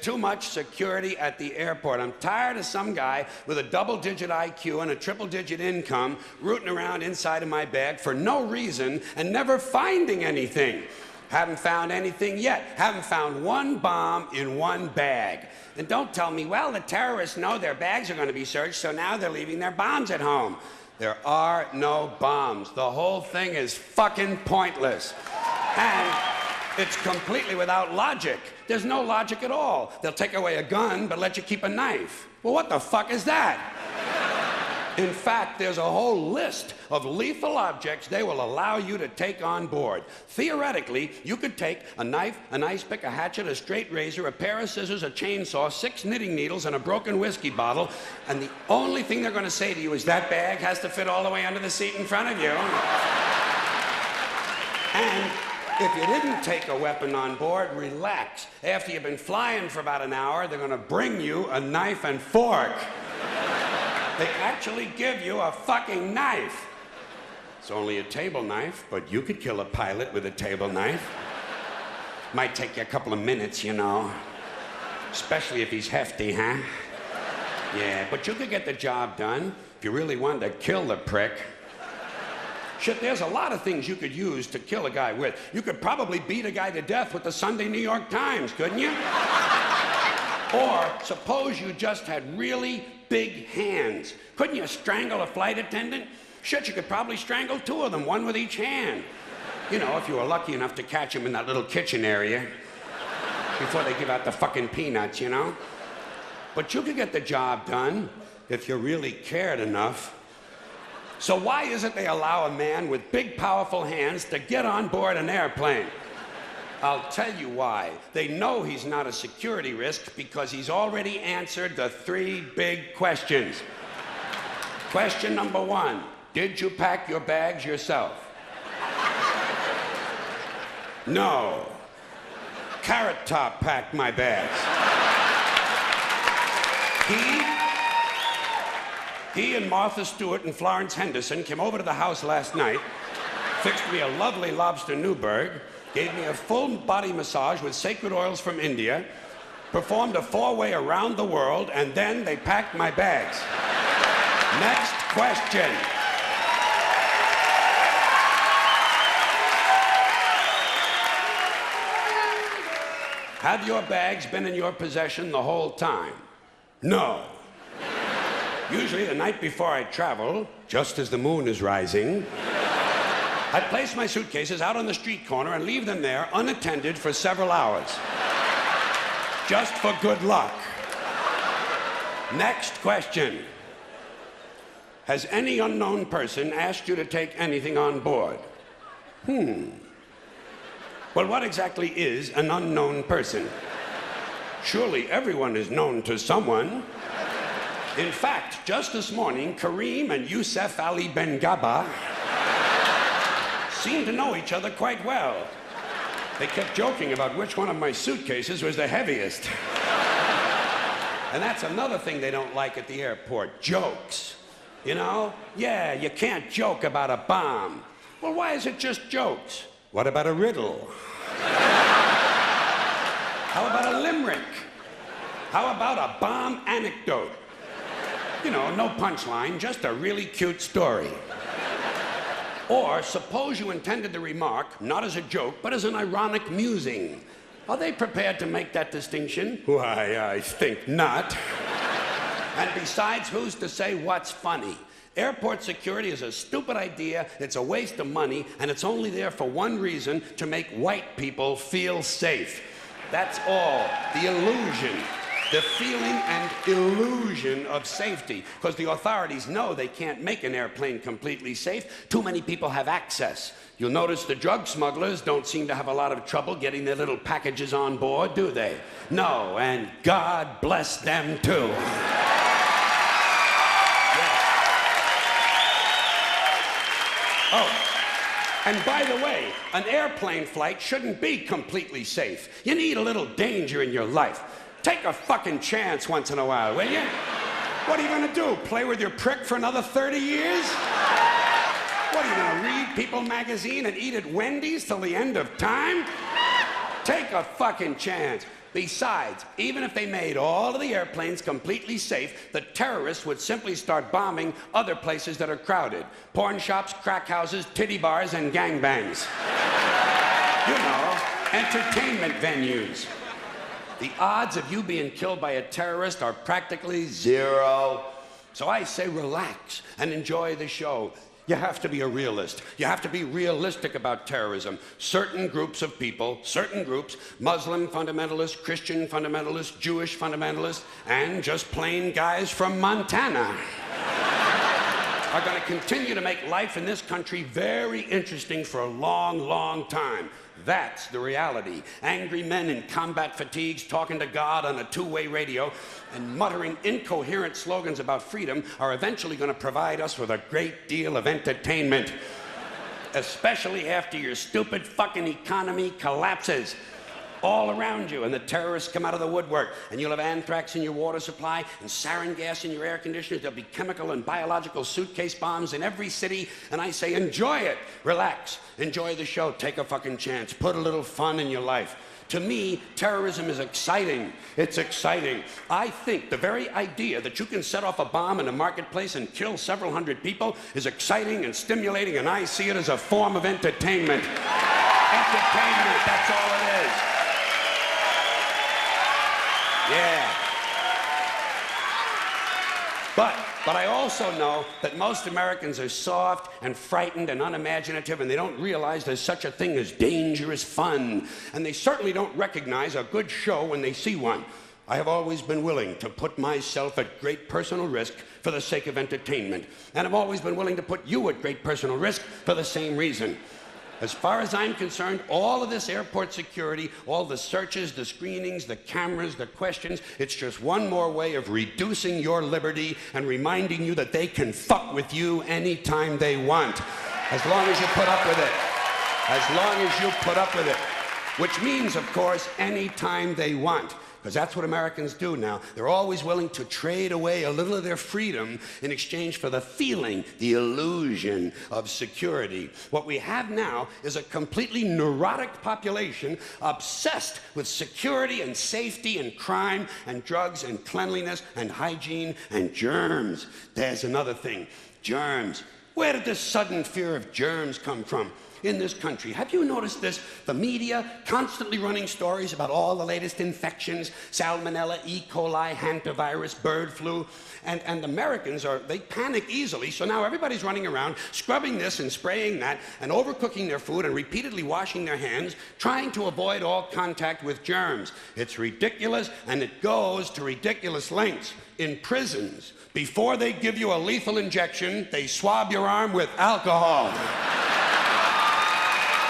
too much security at the airport. I'm tired of some guy with a double-digit IQ and a triple-digit income rooting around inside of my bag for no reason and never finding anything. Haven't found anything yet. Haven't found one bomb in one bag. And don't tell me, well, the terrorists know their bags are going to be searched, so now they're leaving their bombs at home. There are no bombs. The whole thing is fucking pointless. And it's completely without logic. There's no logic at all. They'll take away a gun, but let you keep a knife. Well, what the fuck is that? In fact, there's a whole list of lethal objects they will allow you to take on board. Theoretically, you could take a knife, an ice pick, a hatchet, a straight razor, a pair of scissors, a chainsaw, 6 knitting needles, and a broken whiskey bottle, and the only thing they're going to say to you is that bag has to fit all the way under the seat in front of you. And if you didn't take a weapon on board, relax. After you've been flying for about an hour, they're going to bring you a knife and fork. They actually give you a fucking knife. It's only a table knife, but you could kill a pilot with a table knife. Might take you a couple of minutes, you know. Especially if he's hefty, huh? Yeah, but you could get the job done if you really wanted to kill the prick. Shit, there's a lot of things you could use to kill a guy with. You could probably beat a guy to death with the Sunday New York Times, couldn't you? Or suppose you just had really big hands. Couldn't you strangle a flight attendant? Shit, you could probably strangle 2 of them, one with each hand. You know, if you were lucky enough to catch them in that little kitchen area before they give out the fucking peanuts, you know? But you could get the job done if you really cared enough. So why is it they allow a man with big, powerful hands to get on board an airplane? I'll tell you why. They know he's not a security risk because he's already answered the 3 big questions. Question number 1, did you pack your bags yourself? No. Carrot Top packed my bags. He and Martha Stewart and Florence Henderson came over to the house last night, fixed me a lovely lobster Newburg, gave me a full body massage with sacred oils from India, performed a 4-way around the world, and then they packed my bags. Next question. Have your bags been in your possession the whole time? No. Usually the night before I travel, just as the moon is rising, I place my suitcases out on the street corner and leave them there unattended for several hours. Just for good luck. Next question. Has any unknown person asked you to take anything on board? Well, what exactly is an unknown person? Surely everyone is known to someone. In fact, just this morning, Kareem and Youssef Ali Ben Gaba seemed to know each other quite well. They kept joking about which one of my suitcases was the heaviest. And that's another thing they don't like at the airport, jokes. You know? Yeah, you can't joke about a bomb. Well, why is it just jokes? What about a riddle? How about a limerick? How about a bomb anecdote? You know, no punchline, just a really cute story. Or suppose you intended the remark, not as a joke, but as an ironic musing. Are they prepared to make that distinction? Why, I think not. And besides, who's to say what's funny? Airport security is a stupid idea, it's a waste of money, and it's only there for one reason, to make white people feel safe. That's all. The illusion. The feeling and illusion of safety. Because the authorities know they can't make an airplane completely safe. Too many people have access. You'll notice the drug smugglers don't seem to have a lot of trouble getting their little packages on board, do they? No, and God bless them too. Oh, and by the way, an airplane flight shouldn't be completely safe. You need a little danger in your life. Take a fucking chance once in a while, will you? What are you gonna do, play with your prick for another 30 years? What, are you gonna read People magazine and eat at Wendy's till the end of time? Take a fucking chance. Besides, even if they made all of the airplanes completely safe, the terrorists would simply start bombing other places that are crowded. Porn shops, crack houses, titty bars, and gangbangs. You know, entertainment venues. The odds of you being killed by a terrorist are practically zero. So I say relax and enjoy the show. You have to be a realist. You have to be realistic about terrorism. Certain groups of people, certain groups, Muslim fundamentalists, Christian fundamentalists, Jewish fundamentalists, and just plain guys from Montana are going to continue to make life in this country very interesting for a long, long time. That's the reality. Angry men in combat fatigues talking to God on a two-way radio and muttering incoherent slogans about freedom are eventually going to provide us with a great deal of entertainment. Especially after your stupid fucking economy collapses all around you and the terrorists come out of the woodwork and you'll have anthrax in your water supply and sarin gas in your air conditioners. There'll be chemical and biological suitcase bombs in every city, and I say enjoy it. Relax. Enjoy the show. Take a fucking chance. Put a little fun in your life. To me, terrorism is exciting. It's exciting. I think the very idea that you can set off a bomb in a marketplace and kill several hundred people is exciting and stimulating, and I see it as a form of entertainment. Entertainment, that's all it is. Yeah. But I also know that most Americans are soft and frightened and unimaginative, and they don't realize there's such a thing as dangerous fun. And they certainly don't recognize a good show when they see one. I have always been willing to put myself at great personal risk for the sake of entertainment. And I've always been willing to put you at great personal risk for the same reason. As far as I'm concerned, all of this airport security, all the searches, the screenings, the cameras, the questions, it's just one more way of reducing your liberty and reminding you that they can fuck with you anytime they want. As long as you put up with it. As long as you put up with it. Which means, of course, anytime they want. Because that's what Americans do now. They're always willing to trade away a little of their freedom in exchange for the feeling, the illusion of security. What we have now is a completely neurotic population obsessed with security and safety and crime and drugs and cleanliness and hygiene and germs. There's another thing, germs. Where did this sudden fear of germs come from? In this country. Have you noticed this? The media constantly running stories about all the latest infections, salmonella, E. coli, hantavirus, bird flu, and Americans they panic easily, so now everybody's running around scrubbing this and spraying that and overcooking their food and repeatedly washing their hands, trying to avoid all contact with germs. It's ridiculous, and it goes to ridiculous lengths. In prisons, before they give you a lethal injection, they swab your arm with alcohol.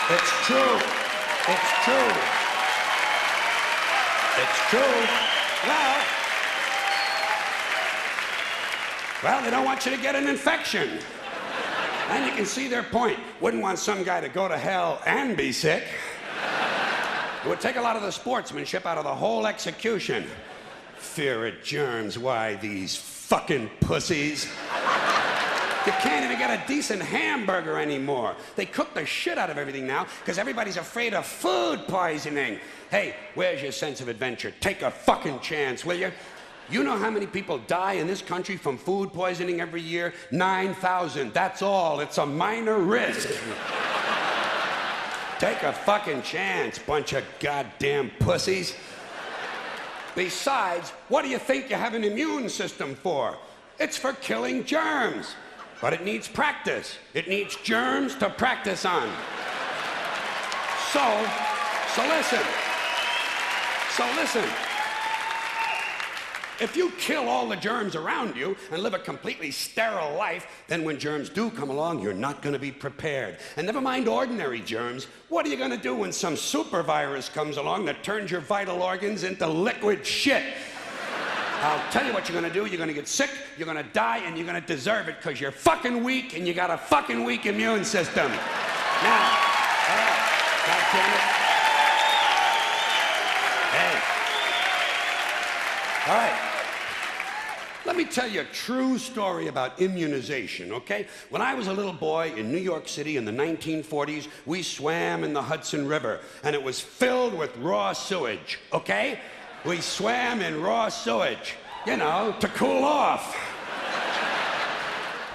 It's true. It's true. It's true. Well, they don't want you to get an infection. And you can see their point. Wouldn't want some guy to go to hell and be sick. It would take a lot of the sportsmanship out of the whole execution. Fear of germs, why these fucking pussies? You can't even get a decent hamburger anymore. They cook the shit out of everything now because everybody's afraid of food poisoning. Hey, where's your sense of adventure? Take a fucking chance, will you? You know how many people die in this country from food poisoning every year? 9,000. That's all. It's a minor risk. Take a fucking chance, bunch of goddamn pussies. Besides, what do you think you have an immune system for? It's for killing germs. But it needs practice. It needs germs to practice on. So listen. If you kill all the germs around you and live a completely sterile life, then when germs do come along, you're not going to be prepared. And never mind ordinary germs, what are you going to do when some super virus comes along that turns your vital organs into liquid shit? I'll tell you what you're going to do. You're going to get sick, you're going to die, and you're going to deserve it because you're fucking weak and you got a fucking weak immune system. Now, all right, God damn it. Hey. All right. Let me tell you a true story about immunization, okay? When I was a little boy in New York City in the 1940s, we swam in the Hudson River, and it was filled with raw sewage, okay? We swam in raw sewage, you know, to cool off.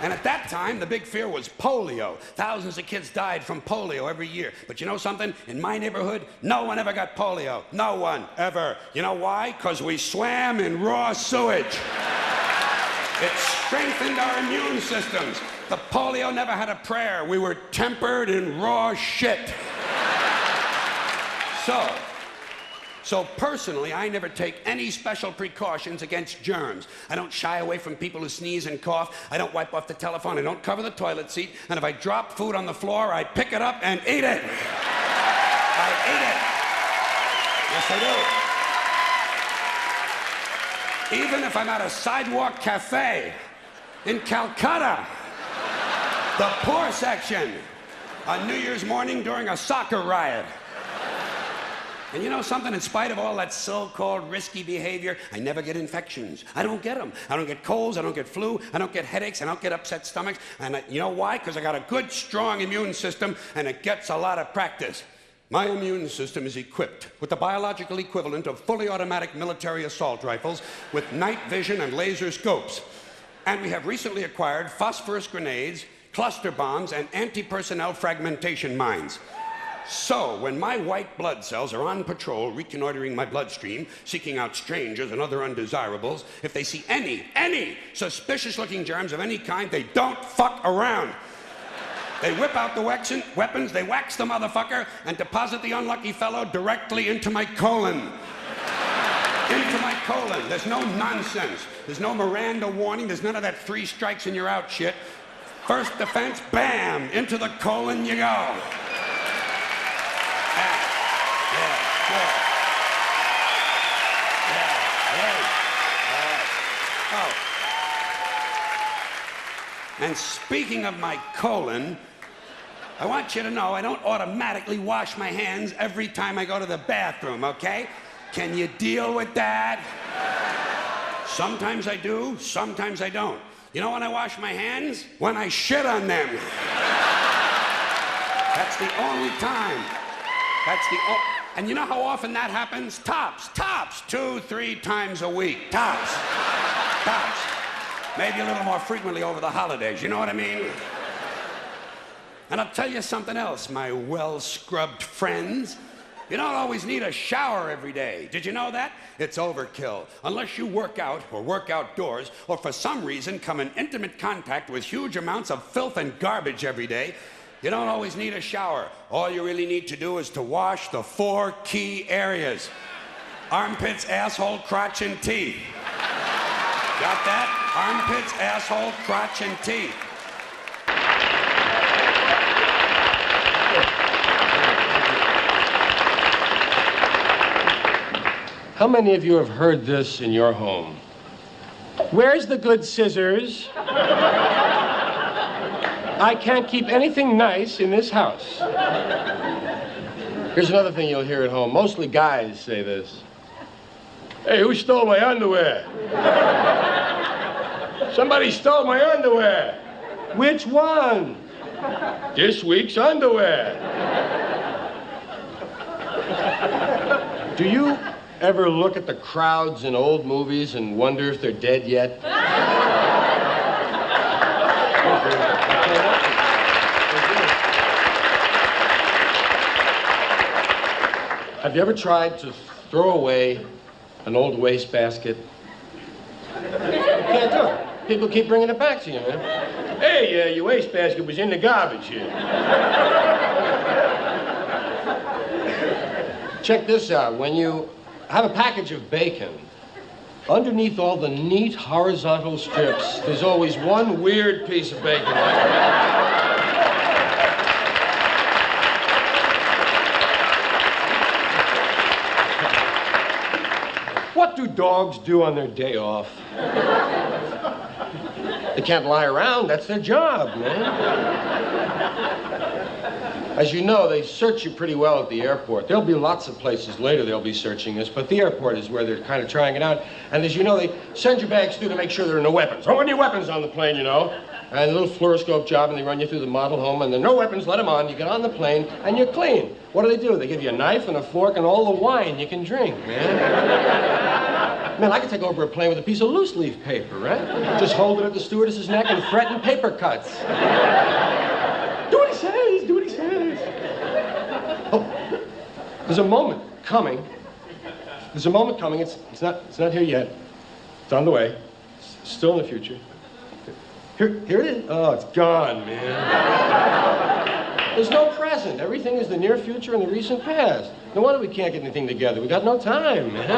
And at that time, the big fear was polio. Thousands of kids died from polio every year. But you know something? In my neighborhood, no one ever got polio. No one, ever. You know why? Because we swam in raw sewage. It strengthened our immune systems. The polio never had a prayer. We were tempered in raw shit. So personally, I never take any special precautions against germs. I don't shy away from people who sneeze and cough. I don't wipe off the telephone. I don't cover the toilet seat. And if I drop food on the floor, I pick it up and eat it. I eat it. Yes, I do. Even if I'm at a sidewalk cafe in Calcutta, the poor section, on New Year's morning during a soccer riot. And you know something? In spite of all that so-called risky behavior, I never get infections. I don't get them. I don't get colds. I don't get flu. I don't get headaches. I don't get upset stomachs. And you know why? Because I got a good, strong immune system, and it gets a lot of practice. My immune system is equipped with the biological equivalent of fully automatic military assault rifles with night vision and laser scopes. And we have recently acquired phosphorus grenades, cluster bombs, and anti-personnel fragmentation mines. So, when my white blood cells are on patrol, reconnoitering my bloodstream, seeking out strangers and other undesirables, if they see any suspicious-looking germs of any kind, they don't fuck around. They whip out the weapons, they wax the motherfucker, and deposit the unlucky fellow directly into my colon. Into my colon. There's no nonsense. There's no Miranda warning. There's none of that 3 strikes and you're out shit. First defense, bam, into the colon you go. And speaking of my colon, I want you to know I don't automatically wash my hands every time I go to the bathroom, okay? Can you deal with that? Sometimes I do, sometimes I don't. You know when I wash my hands? When I shit on them. That's the only time. And you know how often that happens? Tops, 2, 3 times a week, tops. Maybe a little more frequently over the holidays, you know what I mean? And I'll tell you something else, my well-scrubbed friends. You don't always need a shower every day. Did you know that? It's overkill. Unless you work out or work outdoors, or for some reason come in intimate contact with huge amounts of filth and garbage every day, you don't always need a shower. All you really need to do is to wash the 4 key areas. Armpits, asshole, crotch, and teeth. Got that? Armpits, asshole, crotch, and teeth. How many of you have heard this in your home? Where's the good scissors? I can't keep anything nice in this house. Here's another thing you'll hear at home. Mostly guys say this. Hey, who stole my underwear? Somebody stole my underwear. Which one? This week's underwear. Do you ever look at the crowds in old movies and wonder if they're dead yet? Have you ever tried to throw away an old wastebasket? You can't do it. People keep bringing it back to you, man. Hey, your wastebasket was in the garbage here. Check this out. When you have a package of bacon, underneath all the neat horizontal strips, there's always one weird piece of bacon like that. What do dogs do on their day off? They can't lie around. That's their job, man. As you know, they search you pretty well at the airport. There'll be lots of places later they'll be searching this, but the airport is where they're kind of trying it out. And as you know, they send your bags through to make sure there are no weapons. Don't any weapons on the plane, you know. And a little fluoroscope job, and they run you through the model home, and there are no weapons, let them on. You get on the plane, and you're clean. What do? They give you a knife and a fork and all the wine you can drink, man. Man, I could take over a plane with a piece of loose leaf paper, right? Just hold it at the stewardess's neck and threaten paper cuts. Do what he says, do what he says. Oh, there's a moment coming. There's a moment coming. It's not here yet. It's on the way. It's still in the future. Here it is. Oh, it's gone, man. There's no present. Everything is the near future and the recent past. No wonder we can't get anything together. We got no time, man.